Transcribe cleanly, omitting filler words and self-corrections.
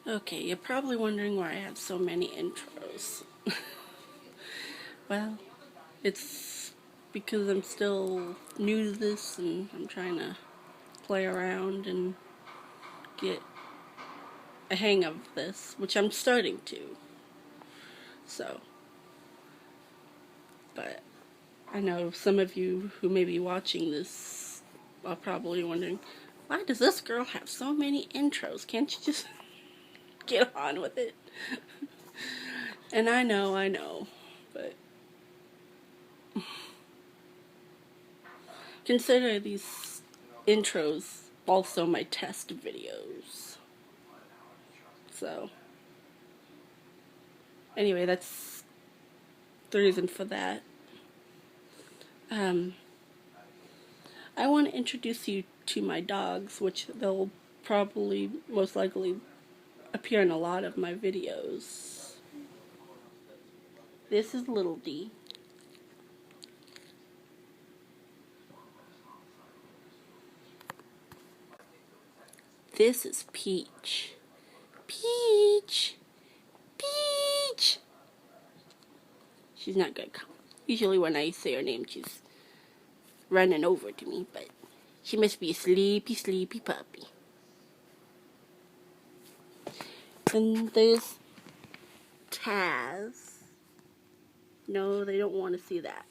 Okay, you're probably wondering why I have so many intros. Well, it's because I'm still new to this and I'm trying to play around and get a hang of this, which I'm starting to. So, but I know some of you who may be watching this are probably wondering, why does this girl have so many intros? Can't you just get on with it? And I know, but consider these intros also my test videos. So, anyway, that's the reason for that. I want to introduce you to my dogs, which they'll probably most likely appear in a lot of my videos. This is Little D. This is Peach. Peach! Peach! She's not gonna come. Usually when I say her name, she's running over to me, but she must be a sleepy, sleepy puppy. And there's Taz. No, they don't want to see that.